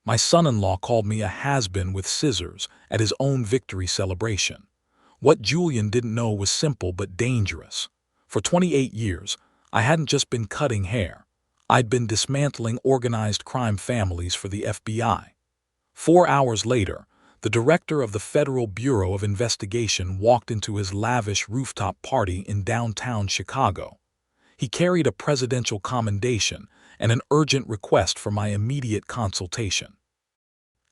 My son-in-law called me a has-been with scissors at his own victory celebration. What Julian didn't know was simple but dangerous. For 28 years, I hadn't just been cutting hair. I'd been dismantling organized crime families for the FBI. 4 hours later, the director of the Federal Bureau of Investigation walked into his lavish rooftop party in downtown Chicago. He carried a presidential commendation and an urgent request for my immediate consultation.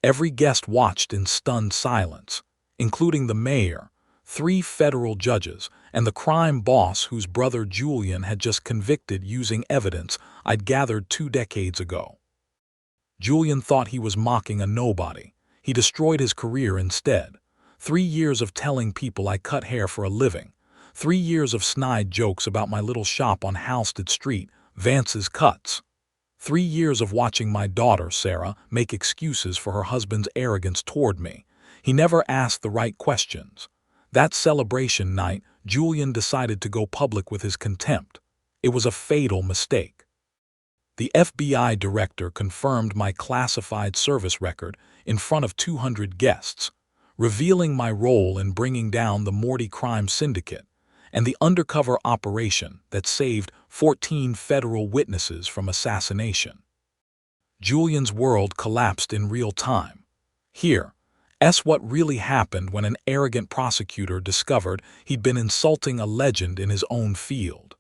Every guest watched in stunned silence, including the mayor, 3 federal judges, and the crime boss whose brother Julian had just convicted using evidence I'd gathered 2 decades ago. Julian thought he was mocking a nobody. He destroyed his career instead. 3 years of telling people I cut hair for a living. 3 years of snide jokes about my little shop on Halsted Street, Vance's Cuts. 3 years of watching my daughter, Sarah, make excuses for her husband's arrogance toward me. He never asked the right questions. That celebration night, Julian decided to go public with his contempt. It was a fatal mistake. The FBI director confirmed my classified service record in front of 200 guests, revealing my role in bringing down the Morty crime syndicate and the undercover operation that saved 14 federal witnesses from assassination. Julian's world collapsed in real time. Here's what really happened when an arrogant prosecutor discovered he'd been insulting a legend in his own field.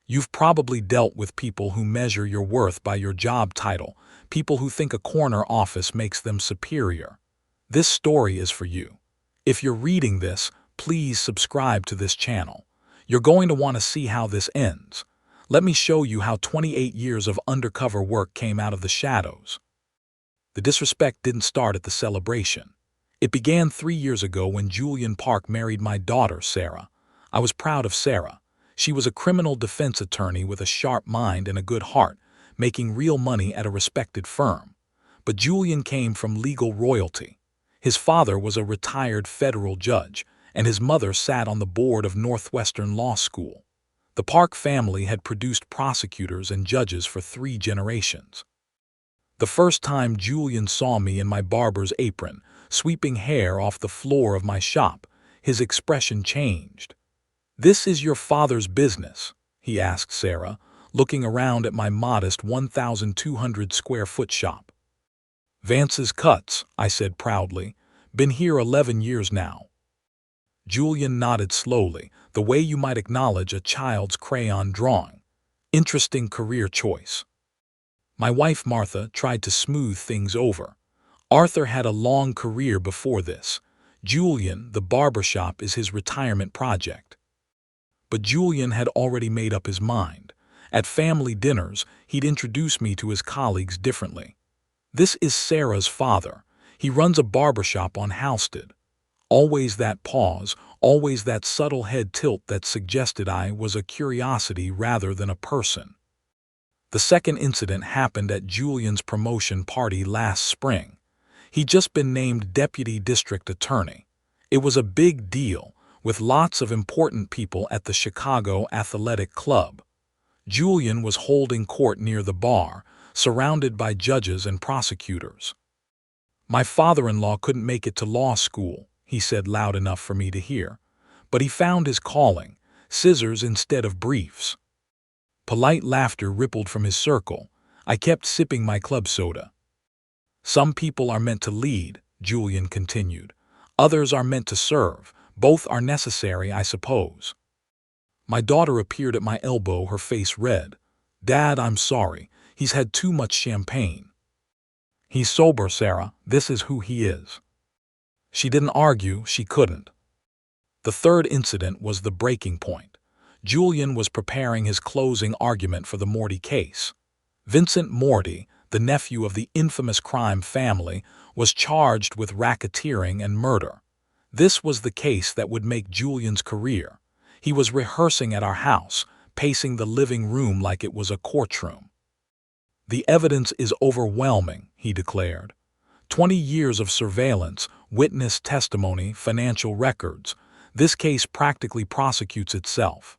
You've probably dealt with people who measure your worth by your job title, people who think a corner office makes them superior. This story is for you. If you're reading this, please subscribe to this channel. You're going to want to see how this ends. Let me show you how 28 years of undercover work came out of the shadows. The disrespect didn't start at the celebration. It began 3 years ago when Julian Park married my daughter, Sarah. I was proud of Sarah. She was a criminal defense attorney with a sharp mind and a good heart, making real money at a respected firm. But Julian came from legal royalty. His father was a retired federal judge, and his mother sat on the board of Northwestern Law School. The Park family had produced prosecutors and judges for 3 generations. The first time Julian saw me in my barber's apron, sweeping hair off the floor of my shop, his expression changed. "This is your father's business?" he asked Sarah, looking around at my modest 1,200 square foot shop. "Vance's Cuts," I said proudly. "Been here 11 years now." Julian nodded slowly, the way you might acknowledge a child's crayon drawing. Interesting career choice. My wife Martha tried to smooth things over. Arthur had a long career before this. Julian, the barbershop, is his retirement project. But Julian had already made up his mind. At family dinners, he'd introduce me to his colleagues differently. "This is Sarah's father. He runs a barbershop on Halsted." Always that pause, always that subtle head tilt that suggested I was a curiosity rather than a person. The second incident happened at Julian's promotion party last spring. He'd just been named deputy district attorney. It was a big deal, with lots of important people at the Chicago Athletic Club. Julian was holding court near the bar, surrounded by judges and prosecutors. "My father-in-law couldn't make it to law school," he said loud enough for me to hear. "But he found his calling, scissors instead of briefs." Polite laughter rippled from his circle. I kept sipping my club soda. "Some people are meant to lead," Julian continued. "Others are meant to serve. Both are necessary, I suppose." My daughter appeared at my elbow, her face red. "Dad, I'm sorry. He's had too much champagne." "He's sober, Sarah. This is who he is." She didn't argue, she couldn't. The third incident was the breaking point. Julian was preparing his closing argument for the Morty case. Vincent Morty, the nephew of the infamous crime family, was charged with racketeering and murder. This was the case that would make Julian's career. He was rehearsing at our house, pacing the living room like it was a courtroom. "The evidence is overwhelming," he declared. 20 years of surveillance, witness testimony, financial records. This case practically prosecutes itself.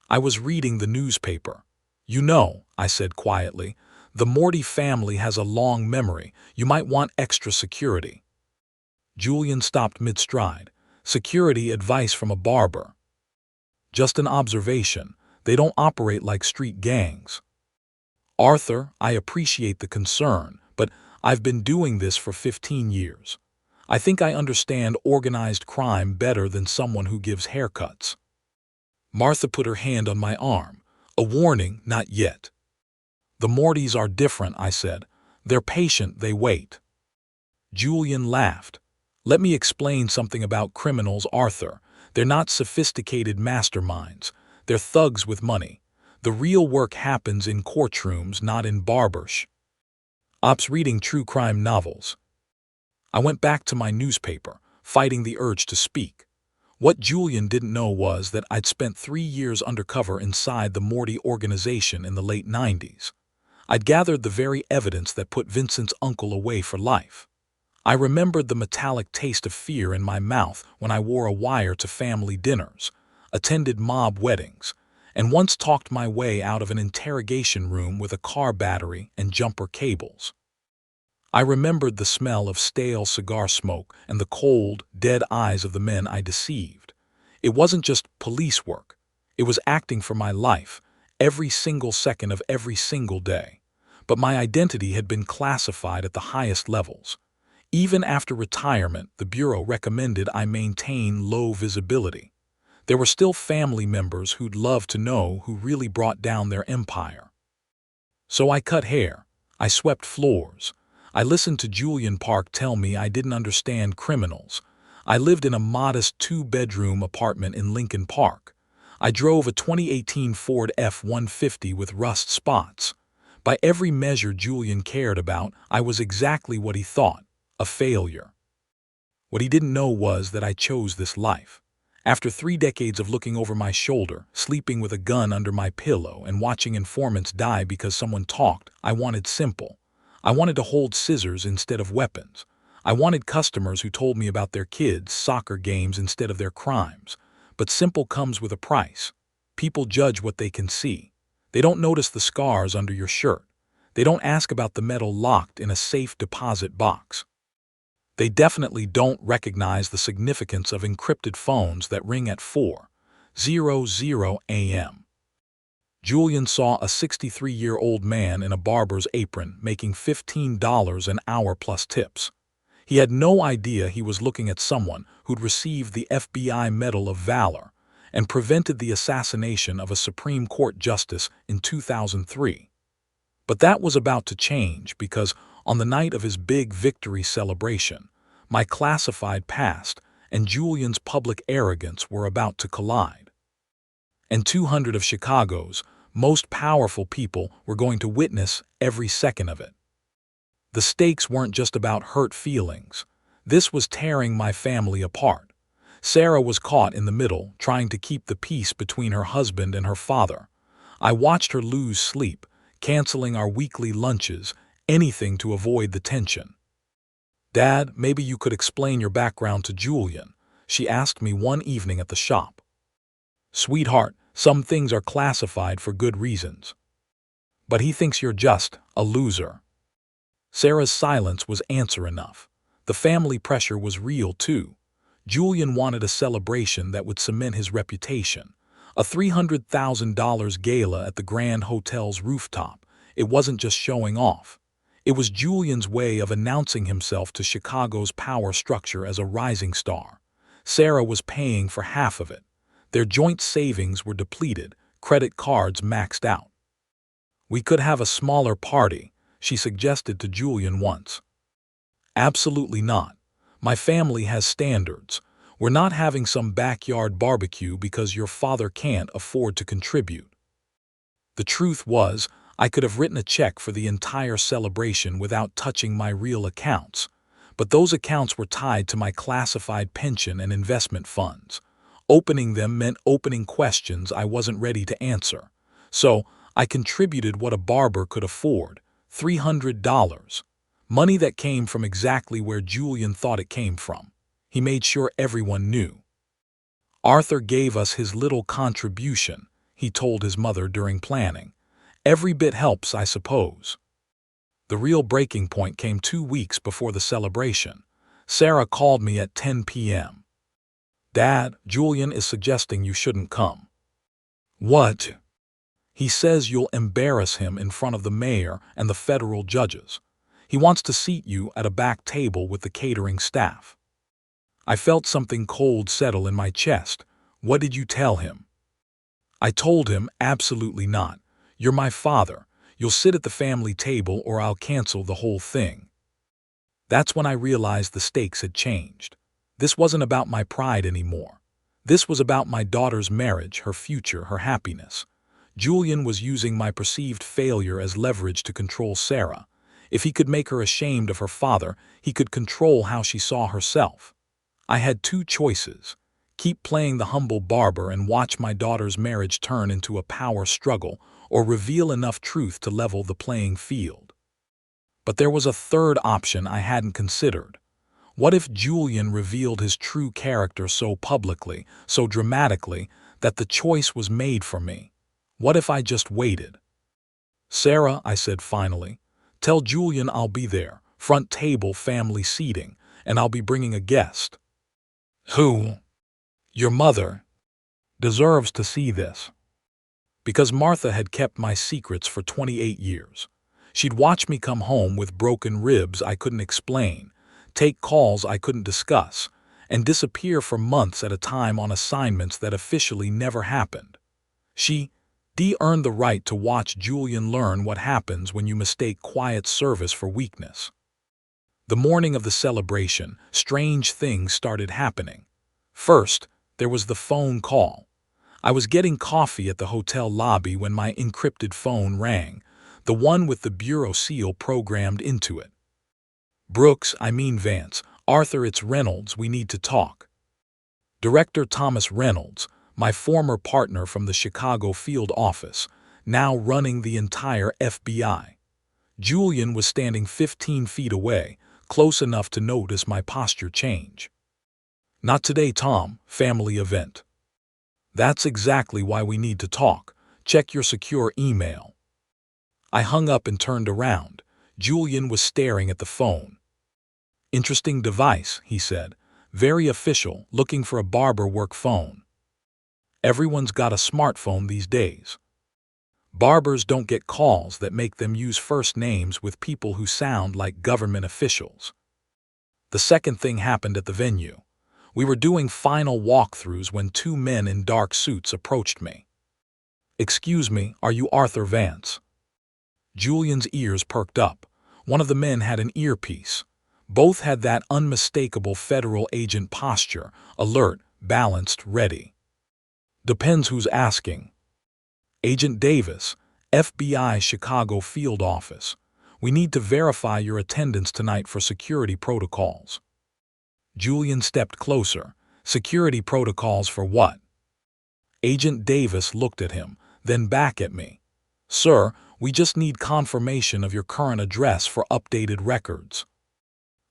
I was reading the newspaper. "You know," I said quietly, The Morty family has a long memory. You might want extra security." Julian stopped mid-stride. "Security advice from a barber. Just an observation. They don't operate like street gangs." "Arthur, I appreciate the concern, but I've been doing this for 15 years. I think I understand organized crime better than someone who gives haircuts." Martha put her hand on my arm. "A warning, not yet." "The Mortys are different," I said. "They're patient, they wait." Julian laughed. "Let me explain something about criminals, Arthur. They're not sophisticated masterminds. They're thugs with money. The real work happens in courtrooms, not in barbers. Ops reading true crime novels." I went back to my newspaper, fighting the urge to speak. What Julian didn't know was that I'd spent 3 years undercover inside the Morty organization in the late 90s. I'd gathered the very evidence that put Vincent's uncle away for life. I remembered the metallic taste of fear in my mouth when I wore a wire to family dinners, attended mob weddings, and once talked my way out of an interrogation room with a car battery and jumper cables. I remembered the smell of stale cigar smoke and the cold, dead eyes of the men I deceived. It wasn't just police work. It was acting for my life, every single second of every single day. But my identity had been classified at the highest levels. Even after retirement, the Bureau recommended I maintain low visibility. There were still family members who'd love to know who really brought down their empire. So I cut hair. I swept floors. I listened to Julian Park tell me I didn't understand criminals. I lived in a modest 2-bedroom apartment in Lincoln Park. I drove a 2018 Ford F-150 with rust spots. By every measure Julian cared about, I was exactly what he thought, a failure. What he didn't know was that I chose this life. After 3 decades of looking over my shoulder, sleeping with a gun under my pillow, and watching informants die because someone talked, I wanted simple. I wanted to hold scissors instead of weapons. I wanted customers who told me about their kids' soccer games instead of their crimes. But simple comes with a price. People judge what they can see. They don't notice the scars under your shirt. They don't ask about the metal locked in a safe deposit box. They definitely don't recognize the significance of encrypted phones that ring at 4:00 a.m. Julian saw a 63-year-old man in a barber's apron making $15 an hour plus tips. He had no idea he was looking at someone who'd received the FBI Medal of Valor and prevented the assassination of a Supreme Court justice in 2003. But that was about to change because on the night of his big victory celebration, my classified past and Julian's public arrogance were about to collide. And 200 of Chicago's most powerful people were going to witness every second of it. The stakes weren't just about hurt feelings. This was tearing my family apart. Sarah was caught in the middle, trying to keep the peace between her husband and her father. I watched her lose sleep, canceling our weekly lunches, anything to avoid the tension. "Dad, maybe you could explain your background to Julian," she asked me one evening at the shop. "Sweetheart, some things are classified for good reasons. But he thinks you're just a loser." Sarah's silence was answer enough. The family pressure was real too. Julian wanted a celebration that would cement his reputation. A $300,000 gala at the Grand Hotel's rooftop. It wasn't just showing off. It was Julian's way of announcing himself to Chicago's power structure as a rising star. Sarah was paying for half of it. Their joint savings were depleted, credit cards maxed out. "We could have a smaller party," she suggested to Julian once. "Absolutely not. My family has standards. We're not having some backyard barbecue because your father can't afford to contribute." The truth was, I could have written a check for the entire celebration without touching my real accounts. But those accounts were tied to my classified pension and investment funds. Opening them meant opening questions I wasn't ready to answer. So I contributed what a barber could afford, $300. Money that came from exactly where Julian thought it came from. He made sure everyone knew. "Arthur gave us his little contribution," he told his mother during planning. "Every bit helps, I suppose." The real breaking point came 2 weeks before the celebration. Sarah called me at 10 p.m. "Dad, Julian is suggesting you shouldn't come." "What?" "He says you'll embarrass him in front of the mayor and the federal judges. He wants to seat you at a back table with the catering staff." I felt something cold settle in my chest. "What did you tell him?" I told him, "Absolutely not. You're my father. You'll sit at the family table or I'll cancel the whole thing." That's when I realized the stakes had changed. This wasn't about my pride anymore. This was about my daughter's marriage, her future, her happiness. Julian was using my perceived failure as leverage to control Sarah. If he could make her ashamed of her father, he could control how she saw herself. I had two choices: keep playing the humble Barber and watch my daughter's marriage turn into a power struggle, or reveal enough truth to level the playing field. But there was a third option I hadn't considered. What if Julian revealed his true character so publicly, so dramatically, that the choice was made for me? What if I just waited? "Sarah," I said finally, "tell Julian I'll be there, front table family seating, and I'll be bringing a guest." "Who?" "Your mother deserves to see this." Because Martha had kept my secrets for 28 years. She'd watch me come home with broken ribs I couldn't explain, take calls I couldn't discuss, and disappear for months at a time on assignments that officially never happened. She earned the right to watch Julian learn what happens when you mistake quiet service for weakness. The morning of the celebration, strange things started happening. First, there was the phone call. I was getting coffee at the hotel lobby when my encrypted phone rang, the one with the bureau seal programmed into it. Vance. Arthur, it's Reynolds, we need to talk." Director Thomas Reynolds, my former partner from the Chicago field office, now running the entire FBI. Julian was standing 15 feet away, close enough to notice my posture change. "Not today, Tom, family event." "That's exactly why we need to talk. Check your secure email." I hung up and turned around. Julian was staring at the phone. "Interesting device," he said. "Very official, looking for a Barber work phone." Everyone's got a smartphone these days. Barbers don't get calls that make them use first names with people who sound like government officials. The second thing happened at the venue. We were doing final walkthroughs when two men in dark suits approached me. "Excuse me, are you Arthur Vance?" Julian's ears perked up. One of the men had an earpiece. Both had that unmistakable federal agent posture, alert, balanced, ready. "Depends who's asking." "Agent Davis, FBI Chicago field office. We need to verify your attendance tonight for security protocols." Julian stepped closer. "Security protocols for what?" Agent Davis looked at him, then back at me. "Sir, we just need confirmation of your current address for updated records."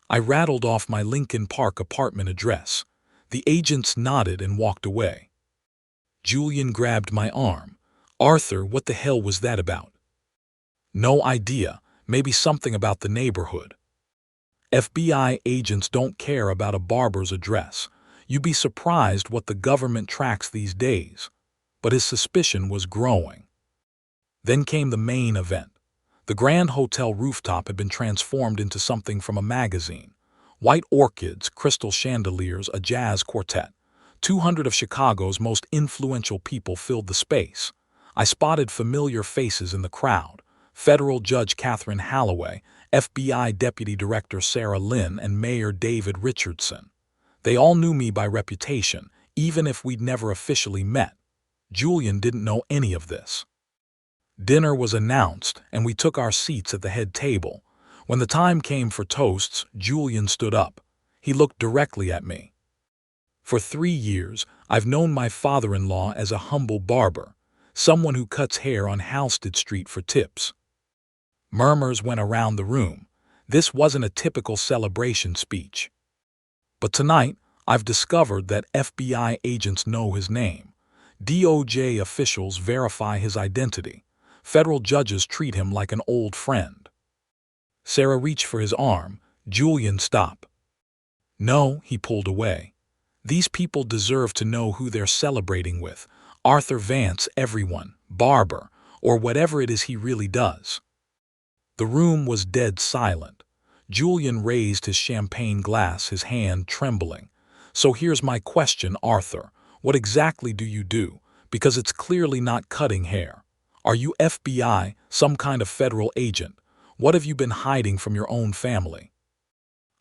I rattled off my Lincoln Park apartment address. The agents nodded and walked away. Julian grabbed my arm. "Arthur, what the hell was that about?" "No idea. Maybe something about the neighborhood." FBI agents don't care about a barber's address. You'd be surprised what the government tracks these days. But his suspicion was growing. Then came the main event. The Grand Hotel rooftop had been transformed into something from a magazine. White orchids, crystal chandeliers, a jazz quartet. 200 of Chicago's most influential people filled the space. I spotted familiar faces in the crowd. Federal Judge Catherine Holloway, FBI Deputy Director Sarah Lynn, and Mayor David Richardson. They all knew me by reputation, even if we'd never officially met. Julian didn't know any of this. Dinner was announced, and we took our seats at the head table. When the time came for toasts, Julian stood up. He looked directly at me. "For 3 years, I've known my father-in-law as a humble barber, someone who cuts hair on Halsted Street for tips." Murmurs went around the room. This wasn't a typical celebration speech. But tonight, I've discovered that FBI agents know his name. DOJ officials verify his identity. Federal judges treat him like an old friend. Sarah reached for his arm. Julian, stop. No, he pulled away. These people deserve to know who they're celebrating with. Arthur Vance, everyone, Barber, or whatever it is he really does. The room was dead silent. Julian raised his champagne glass, his hand trembling. So here's my question, Arthur. What exactly do you do? Because it's clearly not cutting hair. Are you FBI, some kind of federal agent? What have you been hiding from your own family?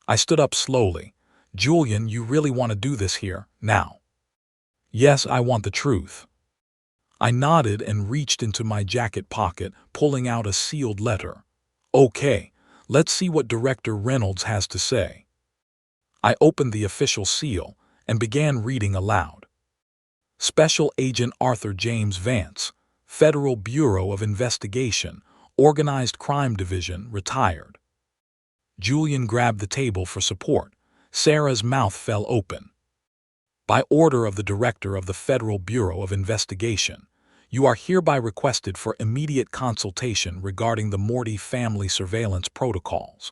I stood up slowly. Julian, you really want to do this here, now? Yes, I want the truth. I nodded and reached into my jacket pocket, pulling out a sealed letter. Okay, let's see what Director Reynolds has to say. I opened the official seal and began reading aloud. Special Agent Arthur James Vance, Federal Bureau of Investigation, Organized Crime Division, retired. Julian grabbed the table for support. Sarah's mouth fell open. By order of the Director of the Federal Bureau of Investigation, you are hereby requested for immediate consultation regarding the Morty family surveillance protocols.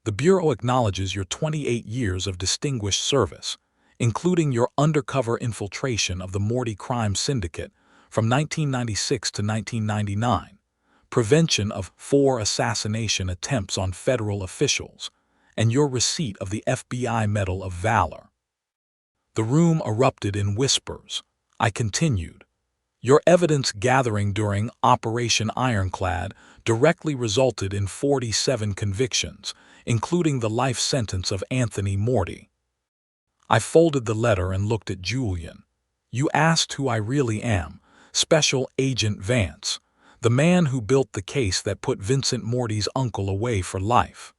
The Bureau acknowledges your 28 years of distinguished service, including your undercover infiltration of the Morty crime syndicate from 1996 to 1999, prevention of 4 assassination attempts on federal officials, and your receipt of the FBI Medal of Valor. The room erupted in whispers. I continued. Your evidence gathering during Operation Ironclad directly resulted in 47 convictions, including the life sentence of Anthony Morty. I folded the letter and looked at Julian. You asked who I really am, Special Agent Vance, the man who built the case that put Vincent Morty's uncle away for life.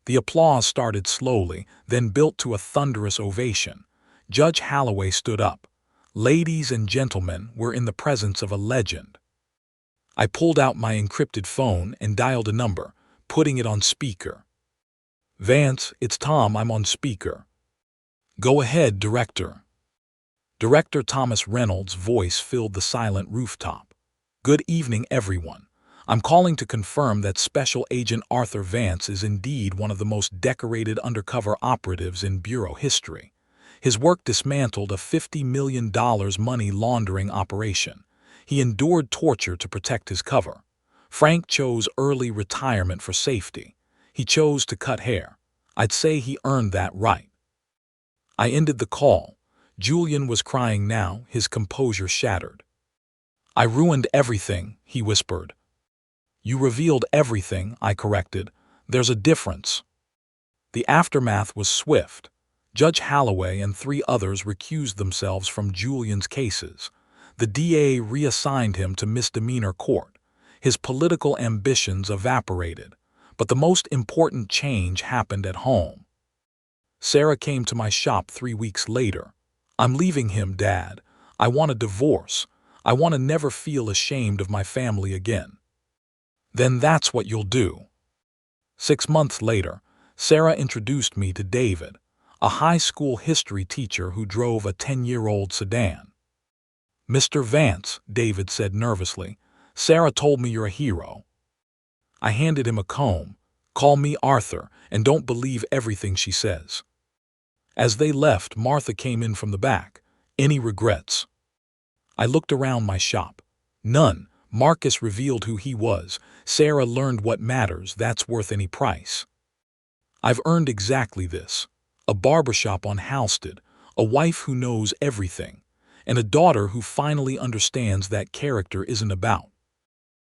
The applause started slowly, then built to a thunderous ovation. Judge Holloway stood up. Ladies and gentlemen, we're in the presence of a legend. I pulled out my encrypted phone and dialed a number, putting it on speaker. Vance, it's Tom, I'm on speaker. Go ahead, Director. Director Thomas Reynolds' voice filled the silent rooftop. Good evening, everyone. I'm calling to confirm that Special Agent Arthur Vance is indeed one of the most decorated undercover operatives in Bureau history. His work dismantled a $50 million money laundering operation. He endured torture to protect his cover. Frank chose early retirement for safety. He chose to cut hair. I'd say he earned that right. I ended the call. Julian was crying now, his composure shattered. I ruined everything, he whispered. You revealed everything, I corrected. There's a difference. The aftermath was swift. Judge Holloway and 3 others recused themselves from Julian's cases. The DA reassigned him to misdemeanor court. His political ambitions evaporated. But the most important change happened at home. Sarah came to my shop 3 weeks later. I'm leaving him, Dad. I want a divorce. I want to never feel ashamed of my family again. Then that's what you'll do. 6 months later, Sarah introduced me to David, a high school history teacher who drove a 10-year-old sedan. Mr. Vance, David said nervously, Sarah told me you're a hero. I handed him a comb. Call me Arthur, and don't believe everything she says. As they left, Martha came in from the back. Any regrets? I looked around my shop. None. Marcus revealed who he was. Sarah learned what matters. That's worth any price. I've earned exactly this. A barbershop on Halsted, a wife who knows everything, and a daughter who finally understands that character isn't about